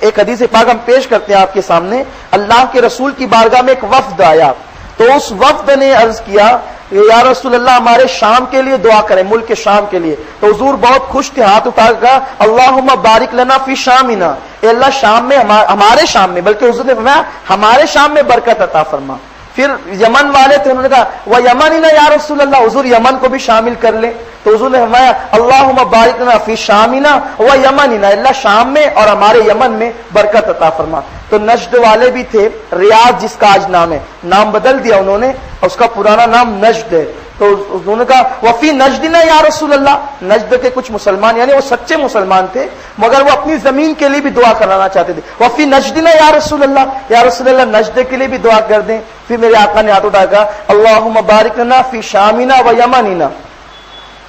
ایک حدیث پاک ہم پیش کرتے ہیں آپ کے سامنے. اللہ کے رسول کی بارگاہ میں ایک وفد آیا, تو اس وفد نے عرض کیا یا رسول اللہ ہمارے شام کے لیے دعا کریں, ملک کے شام کے لیے. تو حضور بہت خوش تھے, ہاتھ اٹھا کر کہا اللہم بارک لنا فی شامنا, اے اللہ شام میں ہمارے شام میں, بلکہ حضور نے فرمایا ہمارے شام میں برکت عطا فرما. پھر یمن والے تھے, انہوں نے کہا وہ یمننا یا رسول اللہ, حضور یمن کو بھی شامل کر لیں. تو حضور نے فرمایا اللہم بارک لنا فی شامنا و یمننا, اللہ شام میں اور ہمارے یمن میں برکت عطا فرما. تو نجد والے بھی تھے, ریاض جس کا آج نام ہے, نام بدل دیا انہوں نے, اس کا پرانا نام نجد ہے. تو انہوں نے کہا وفی نجدنا یا رسول اللہ, نجد کے کچھ مسلمان یعنی وہ سچے مسلمان تھے مگر وہ اپنی زمین کے لیے بھی دعا کرانا چاہتے تھے. وفی نجدنا یا رسول اللہ, یا رسول اللہ نجد کے لیے بھی دعا کر دیں. پھر میرے آقا نے ہاتھ اٹھا کہا اللہم بارک لنا فی شامنا و یمننا.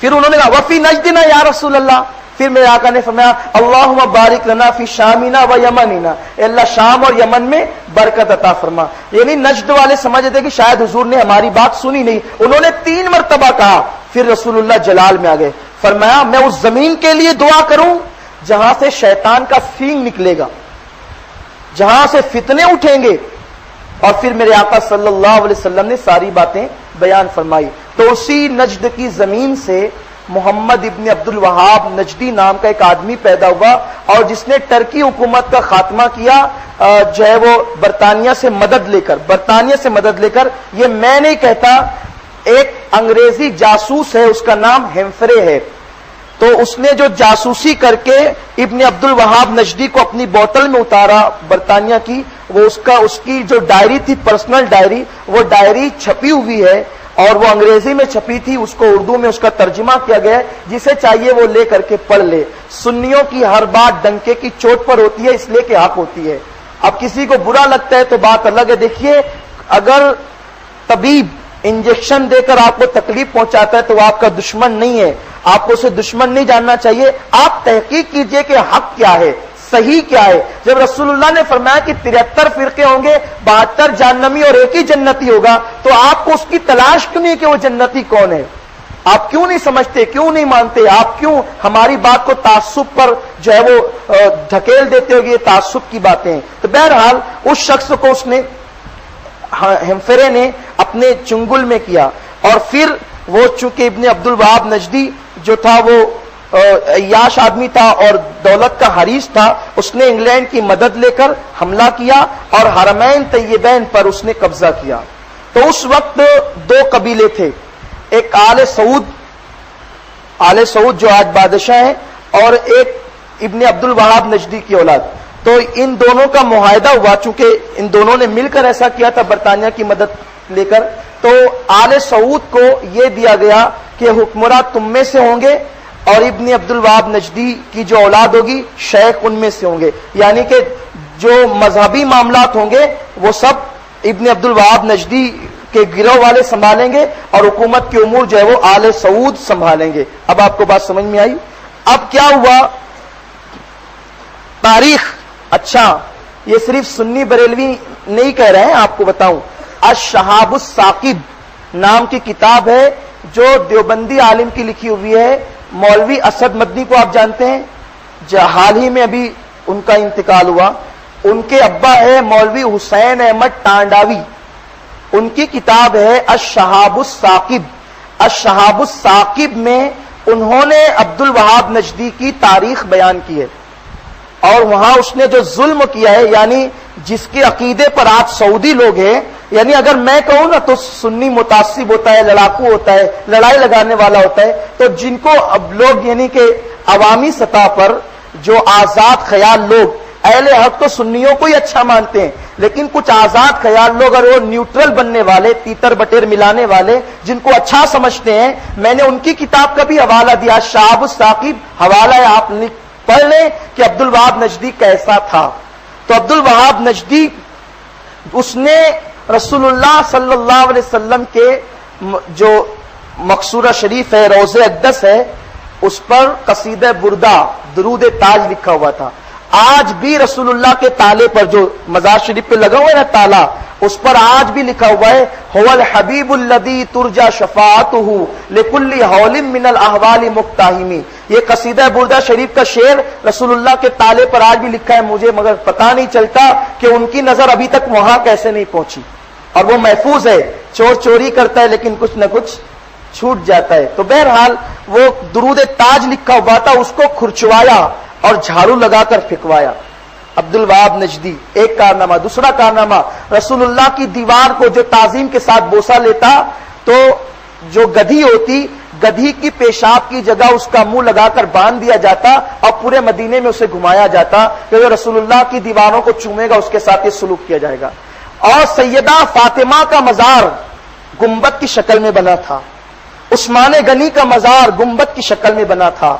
پھر انہوں نے کہا وفی نجدنا یا رسول اللہ. پھر میرے آقا نے فرمایا اللہم بارک لنا فی شامنا و یمننا, اللہ شام اور یمن میں برکت عطا فرما. یعنی نجد والے سمجھتے تھے کہ شاید حضور نے ہماری بات سنی نہیں, انہوں نے 3 مرتبہ کہا. پھر رسول اللہ جلال میں آ گئے, فرمایا میں اس زمین کے لیے دعا کروں جہاں سے شیطان کا سینگ نکلے گا, جہاں سے فتنے اٹھیں گے. اور پھر میرے آقا صلی اللہ علیہ وسلم نے ساری باتیں بیان فرمائی. تو اسی نجد کی زمین سے محمد ابن عبد الوہاب نجدی نام کا ایک آدمی پیدا ہوا, اور جس نے ٹرکی حکومت کا خاتمہ کیا, جو ہے وہ برطانیہ سے مدد لے کر. یہ میں نہیں کہتا, ایک انگریزی جاسوس ہے, اس کا نام ہیمفرے ہے. تو اس نے جو جاسوسی کر کے ابن عبد الوہاب نجدی کو اپنی بوتل میں اتارا برطانیہ کی, وہ اس کی جو ڈائری تھی, پرسنل ڈائری, وہ ڈائری چھپی ہوئی ہے, اور وہ انگریزی میں چھپی تھی, اس کو اردو میں اس کا ترجمہ کیا گیا ہے. جسے چاہیے وہ لے کر کے پڑھ لے. سنیوں کی ہر بات ڈنکے کی چوٹ پر ہوتی ہے, اس لیے کہ حق ہوتی ہے. اب کسی کو برا لگتا ہے تو بات الگ ہے. دیکھیے, اگر طبیب انجیکشن دے کر آپ کو تکلیف پہنچاتا ہے تو وہ آپ کا دشمن نہیں ہے, آپ کو اسے دشمن نہیں جاننا چاہیے. آپ تحقیق کیجئے کہ حق کیا ہے, صحیح کیا ہے. جب رسول اللہ نے فرمایا کہ 73 فرقے ہوں گے, 72 جہنمی اور ایک ہی جنتی ہوگا, تو آپ کو اس کی تلاش کیوں نہیں کہ وہ جنتی کون ہے؟ آپ کیوں نہیں سمجھتے, کیوں نہیں مانتے, آپ کیوں ہماری بات کو تعصب پر جو ہے وہ دھکیل دیتے ہو؟ یہ تعصب کی باتیں ہیں. تو بہرحال اس شخص کو اس نے, ہیمفرے نے اپنے چنگل میں کیا. اور پھر وہ چونکہ ابن عبد الوہاب نجدی جو تھا وہ عیاش آدمی تھا اور دولت کا حریص تھا, اس نے انگلینڈ کی مدد لے کر حملہ کیا اور حرمین طیبین پر اس نے قبضہ کیا. تو اس وقت 2 قبیلے تھے, ایک آل سعود جو آج بادشاہ ہیں, اور ایک ابن عبد الوہاب نجدی کی اولاد. تو ان دونوں کا معاہدہ ہوا, چونکہ ان دونوں نے مل کر ایسا کیا تھا برطانیہ کی مدد لے کر. تو آل سعود کو یہ دیا گیا کہ حکمراں تم میں سے ہوں گے, اور ابن عبد الوہاب نجدی کی جو اولاد ہوگی شیخ ان میں سے ہوں گے. یعنی کہ جو مذہبی معاملات ہوں گے وہ سب ابن عبد الوہاب نجدی کے گروہ والے سنبھالیں گے, اور حکومت کے امور جو ہے وہ آل سعود سنبھالیں گے. اب آپ کو بات سمجھ میں آئی؟ اب کیا ہوا تاریخ. اچھا, یہ صرف سنی بریلوی نہیں کہہ رہے ہیں, آپ کو بتاؤں, الشہاب الثاقب نام کی کتاب ہے جو دیوبندی عالم کی لکھی ہوئی ہے. مولوی اسد مدنی کو آپ جانتے ہیں, حال ہی میں ابھی ان کا انتقال ہوا. ان کے ابا ہے مولوی حسین احمد ٹانڈاوی, ان کی کتاب ہے الشہاب الثاقب. الشہاب الثاقب میں انہوں نے عبد الوہاب نجدی کی تاریخ بیان کی ہے, اور وہاں اس نے جو ظلم کیا ہے, یعنی جس کے عقیدے پر آج سعودی لوگ ہیں, یعنی اگر میں کہوں نا تو سنی متعصب ہوتا ہے, لڑاکو ہوتا ہے, لڑائی لگانے والا ہوتا ہے. تو جن کو اب لوگ یعنی کہ عوامی سطح پر جو آزاد خیال لوگ, اہل حق تو سنیوں کو ہی اچھا مانتے ہیں, لیکن کچھ آزاد خیال لوگ اور وہ نیوٹرل بننے والے, تیتر بٹیر ملانے والے, جن کو اچھا سمجھتے ہیں, میں نے ان کی کتاب کا بھی حوالہ دیا. شہاب الثاقب حوالہ ہے, آپ پڑھ لیں کہ عبد الوہاب نجدی کیسا تھا. تو عبد الوہاب نجدی, اس نے رسول اللہ صلی اللہ علیہ وسلم کے جو مقصورہ شریف ہے, روض اقدس ہے, اس پر قصیدہ بردہ درود تاج لکھا ہوا تھا. آج بھی رسول اللہ کے تالے پر جو مزار شریف پہ لگا ہوا ہے نا تالا, اس پر آج بھی لکھا ہوا ہے هو الحبیب الذی ترجى شفاعته لكل حول من الاحوال مقتحم. یہ قصیدہ بردہ شریف کا شعر رسول اللہ کے تالے پر آج بھی لکھا ہے مجھے مگر پتہ نہیں چلتا کہ ان کی نظر ابھی تک وہاں کیسے نہیں پہنچی، اور وہ محفوظ ہے۔ چور چوری کرتا ہے لیکن کچھ نہ کچھ چھوٹ جاتا ہے۔ تو بہرحال وہ درود تاج لکھا ہوا تھا، اس کو کھرچوایا اور جھاڑو لگا کر پھینکوایا۔ عبد الوہاب نجدی ایک کارنامہ۔ دوسرا کارنامہ، رسول اللہ کی دیوار کو جو تعظیم کے ساتھ بوسہ لیتا تو جو گدھی ہوتی، گدھی کی پیشاب کی جگہ اس کا منہ لگا کر باندھ دیا جاتا اور پورے مدینے میں اسے گھمایا جاتا کہ جو رسول اللہ کی دیواروں کو چومے گا اس کے ساتھ یہ سلوک کیا جائے گا۔ اور سیدہ فاطمہ کا مزار گنبد کی شکل میں بنا تھا، عثمان غنی کا مزار گنبد کی شکل میں بنا تھا،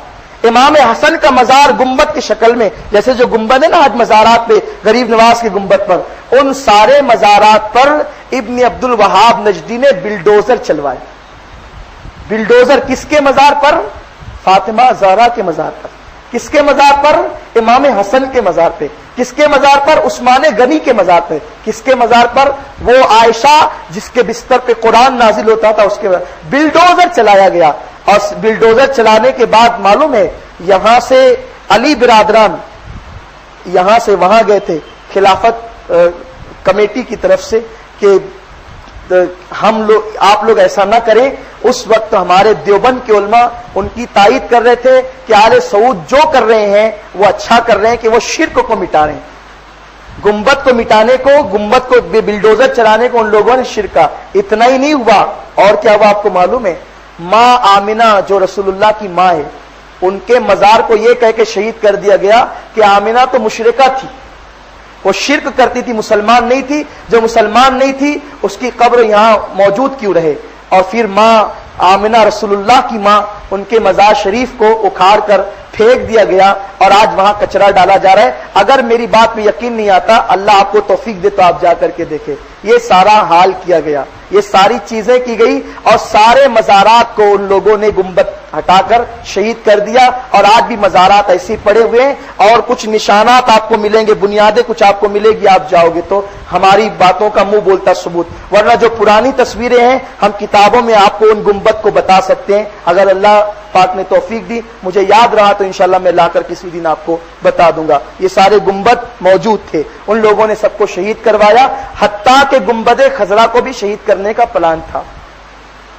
امام حسن کا مزار گنبد کی شکل میں، جیسے جو گنبد ہے نا آج مزارات پہ غریب نواز کے گنبد پر، ان سارے مزارات پر ابن عبد الوہاب نجدی نے بلڈوزر چلوائے۔ بلڈوزر کس کے مزار پر؟ فاطمہ زہرا کے مزار پر۔ کس کے مزار پر؟ امام حسن کے مزار پہ۔ کس کے مزار پر؟ عثمان غنی کے مزار پہ۔ کس کے مزار پر؟ وہ عائشہ جس کے بستر پہ قرآن نازل ہوتا تھا اس کے بلڈوزر چلایا گیا۔ اور بلڈوزر چلانے کے بعد معلوم ہے یہاں سے علی برادران یہاں سے وہاں گئے تھے خلافت کمیٹی کی طرف سے کہ آپ لوگ ایسا نہ کریں۔ اس وقت ہمارے دیوبند کے علماء ان کی تائید کر رہے تھے کہ آل سعود جو کر رہے ہیں وہ اچھا کر رہے ہیں کہ وہ شرک کو مٹا رہے ہیں۔ گنبد کو مٹانے کو، گنبد کو بلڈوزر چلانے کو ان لوگوں نے شرک کہا۔ اتنا ہی نہیں ہوا، اور کیا ہوا آپ کو معلوم ہے؟ ماں آمنہ جو رسول اللہ کی ماں ہے، ان کے مزار کو یہ کہہ کے شہید کر دیا گیا کہ آمنہ تو مشرکہ تھی، وہ شرک کرتی تھی، مسلمان نہیں تھی، جو مسلمان نہیں تھی اس کی قبر یہاں موجود کیوں رہے؟ اور پھر ماں آمنہ رسول اللہ کی ماں، ان کے مزار شریف کو اکھاڑ کر پھینک دیا گیا اور آج وہاں کچرا ڈالا جا رہا ہے۔ اگر میری بات میں یقین نہیں آتا، اللہ آپ کو توفیق دے تو آپ جا کر کے دیکھیں، یہ سارا حال کیا گیا، یہ ساری چیزیں کی گئی اور سارے مزارات کو ان لوگوں نے گنبد ہٹا کر شہید کر دیا۔ اور آج بھی مزارات ایسے پڑے ہوئے ہیں اور کچھ نشانات آپ کو ملیں گے، بنیادیں کچھ آپ کو ملے گی، آپ جاؤ گے تو ہماری باتوں کا منہ بولتا ثبوت، ورنہ جو پرانی تصویریں ہیں ہم کتابوں میں آپ کو ان گنبد کو بتا سکتے ہیں۔ اگر اللہ پاک نے توفیق دی، مجھے یاد رہا تو انشاءاللہ میں لا کر کسی دن آپ کو بتا دوں گا۔ یہ سارے گنبد موجود تھے، ان لوگوں نے سب کو شہید کروایا، حتیٰ کہ گنبد خضرا کو بھی شہید کرنے کا پلان تھا،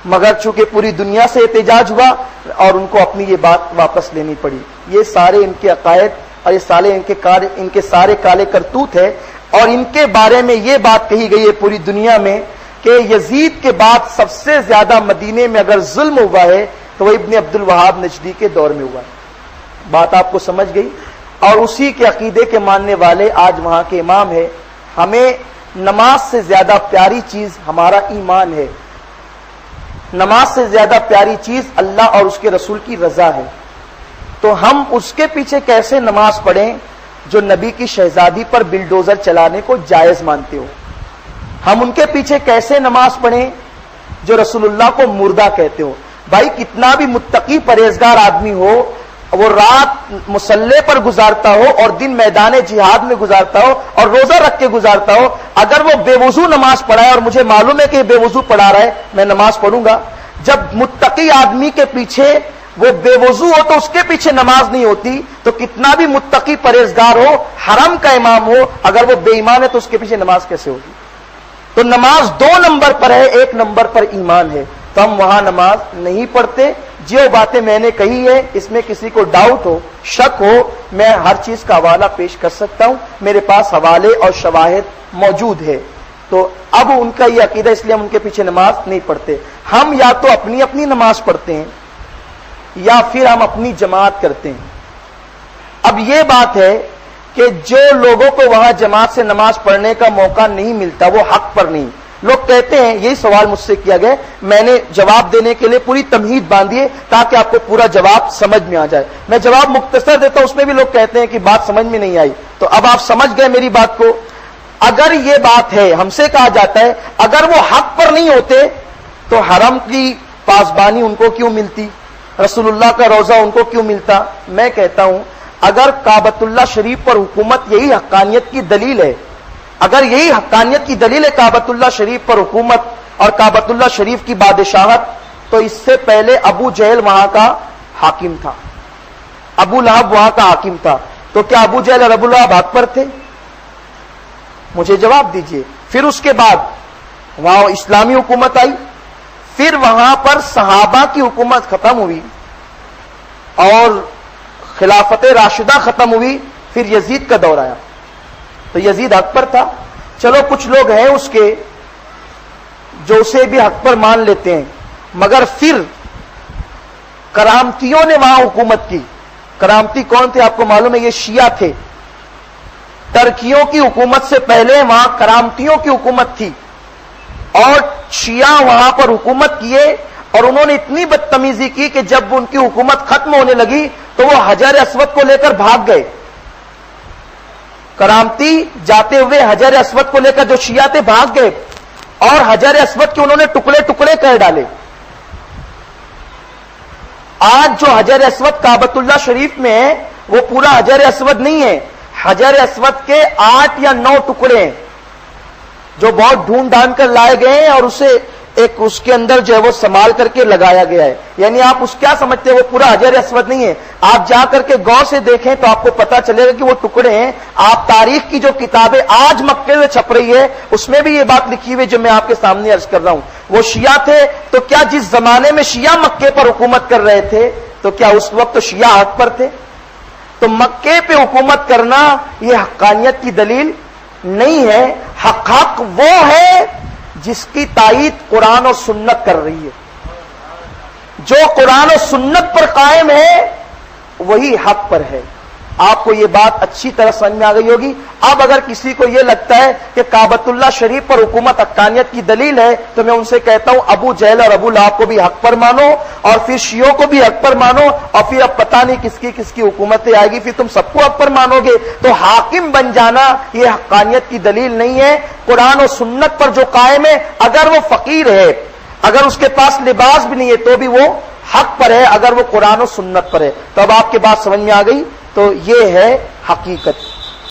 مگر چونکہ پوری دنیا سے احتجاج ہوا اور ان کو اپنی یہ بات واپس لینی پڑی۔ یہ سارے ان کے عقائد اور یہ سارے ان کے سارے کالے کرتوت ہے، اور ان کے بارے میں یہ بات کہی گئی ہے پوری دنیا میں کہ یزید کے بعد سب سے زیادہ مدینے میں اگر ظلم ہوا ہے تو وہ ابن عبد الوہاب نجدی کے دور میں ہوا ہے۔ بات آپ کو سمجھ گئی؟ اور اسی کے عقیدے کے ماننے والے آج وہاں کے امام ہے۔ ہمیں نماز سے زیادہ پیاری چیز ہمارا ایمان ہے، نماز سے زیادہ پیاری چیز اللہ اور اس کے رسول کی رضا ہے، تو ہم اس کے پیچھے کیسے نماز پڑھیں جو نبی کی شہزادی پر بلڈوزر چلانے کو جائز مانتے ہو؟ ہم ان کے پیچھے کیسے نماز پڑھیں جو رسول اللہ کو مردہ کہتے ہو؟ بھائی کتنا بھی متقی پرہیزگار آدمی ہو، وہ رات مصلے پر گزارتا ہو اور دن میدان جہاد میں گزارتا ہو اور روزہ رکھ کے گزارتا ہو، اگر وہ بے وضو نماز پڑھائے اور مجھے معلوم ہے کہ بے وضو پڑھا رہا ہے، میں نماز پڑھوں گا۔ جب متقی آدمی کے پیچھے وہ بے وضو ہو تو اس کے پیچھے نماز نہیں ہوتی، تو کتنا بھی متقی پرہیزگار ہو، حرم کا امام ہو، اگر وہ بے ایمان ہے تو اس کے پیچھے نماز کیسے ہوگی؟ تو نماز 2 نمبر پر ہے، 1 نمبر پر ایمان ہے، تو ہم وہاں نماز نہیں پڑھتے۔ جو باتیں میں نے کہی ہے اس میں کسی کو ڈاؤٹ ہو، شک ہو، میں ہر چیز کا حوالہ پیش کر سکتا ہوں، میرے پاس حوالے اور شواہد موجود ہے۔ تو اب ان کا یہ عقیدہ، اس لیے ہم ان کے پیچھے نماز نہیں پڑھتے۔ ہم یا تو اپنی اپنی نماز پڑھتے ہیں یا پھر ہم اپنی جماعت کرتے ہیں۔ اب یہ بات ہے کہ جو لوگوں کو وہاں جماعت سے نماز پڑھنے کا موقع نہیں ملتا وہ حق پر نہیں۔ لوگ کہتے ہیں، یہی سوال مجھ سے کیا گیا، میں نے جواب دینے کے لیے پوری تمہید باندھی ہے تاکہ آپ کو پورا جواب سمجھ میں آ جائے۔ میں جواب مختصر دیتا ہوں، اس میں بھی لوگ کہتے ہیں کہ بات سمجھ میں نہیں آئی، تو اب آپ سمجھ گئے میری بات کو۔ اگر یہ بات ہے، ہم سے کہا جاتا ہے اگر وہ حق پر نہیں ہوتے تو حرم کی پاسبانی ان کو کیوں ملتی، رسول اللہ کا روضہ ان کو کیوں ملتا؟ میں کہتا ہوں اگر کعبۃ اللہ شریف پر حکومت یہی حقانیت کی دلیل ہے، اگر یہی حقانیت کی دلیل ہے کعبۃ اللہ شریف پر حکومت اور کعبۃ اللہ شریف کی بادشاہت، تو اس سے پہلے ابو جہل وہاں کا حاکم تھا، ابو لہب وہاں کا حاکم تھا، تو کیا ابو جہل اور ابو لہب حق پر تھے؟ مجھے جواب دیجئے۔ پھر اس کے بعد وہاں اسلامی حکومت آئی، پھر وہاں پر صحابہ کی حکومت ختم ہوئی اور خلافت راشدہ ختم ہوئی، پھر یزید کا دور آیا، تو یزید حق پر تھا۔ چلو کچھ لوگ ہیں اس کے جو اسے بھی حق پر مان لیتے ہیں، مگر پھر کرامتیوں نے وہاں حکومت کی۔ کرامتی کون تھے آپ کو معلوم ہے؟ یہ شیعہ تھے۔ ترکیوں کی حکومت سے پہلے وہاں کرامتیوں کی حکومت تھی، اور شیعہ وہاں پر حکومت کیے، اور انہوں نے اتنی بدتمیزی کی کہ جب ان کی حکومت ختم ہونے لگی تو وہ حجر اسود کو لے کر بھاگ گئے۔ کرامتی جاتے ہوئے حجر اسود کو لے کر جو شیعہ تھے بھاگ گئے، اور حجر اسود کے انہوں نے ٹکڑے ٹکڑے کر ڈالے۔ آج جو حجر اسود کعبۃ اللہ شریف میں ہے وہ پورا حجر اسود نہیں ہے، حجر اسود کے 8 یا 9 ٹکڑے ہیں جو بہت ڈھونڈ ڈھانڈ کر لائے گئے ہیں، اور اسے ایک اس کے اندر جو ہے وہ سنبھال کر کے لگایا گیا ہے۔ یعنی آپ اس کیا سمجھتے ہیں وہ پورا حجر اسود نہیں ہے، آپ جا کر کے غور سے دیکھیں تو آپ کو پتا چلے گا کہ وہ ٹکڑے ہیں۔ آپ تاریخ کی جو کتابیں آج مکے میں چھپ رہی ہے اس میں بھی یہ بات لکھی ہوئی جو میں آپ کے سامنے عرض کر رہا ہوں۔ وہ شیعہ تھے، تو کیا جس زمانے میں شیعہ مکے پر حکومت کر رہے تھے تو کیا اس وقت تو شیعہ حق پر تھے؟ تو مکے پہ حکومت کرنا یہ حقانیت کی دلیل نہیں ہے۔ حق وہ ہے جس کی تائید قرآن اور سنت کر رہی ہے۔ جو قرآن و سنت پر قائم ہے وہی حق پر ہے۔ آپ کو یہ بات اچھی طرح سمجھ میں آ گئی ہوگی۔ اب اگر کسی کو یہ لگتا ہے کہ کعبۃ اللہ شریف پر حکومت حقانیت کی دلیل ہے تو میں ان سے کہتا ہوں ابو جہل اور ابو لہب کو بھی حق پر مانو، اور پھر شیعوں کو بھی حق پر مانو، اور پھر اب پتہ نہیں کس کی حکومتیں آئے گی، پھر تم سب کو حق پر مانو گے۔ تو حاکم بن جانا یہ حقانیت کی دلیل نہیں ہے۔ قرآن و سنت پر جو قائم ہے، اگر وہ فقیر ہے، اگر اس کے پاس لباس بھی نہیں ہے تو بھی وہ حق پر ہے، اگر وہ قرآن و سنت پر ہے۔ تو اب آپ کے بات سمجھ میں آ گئی؟ تو یہ ہے حقیقت۔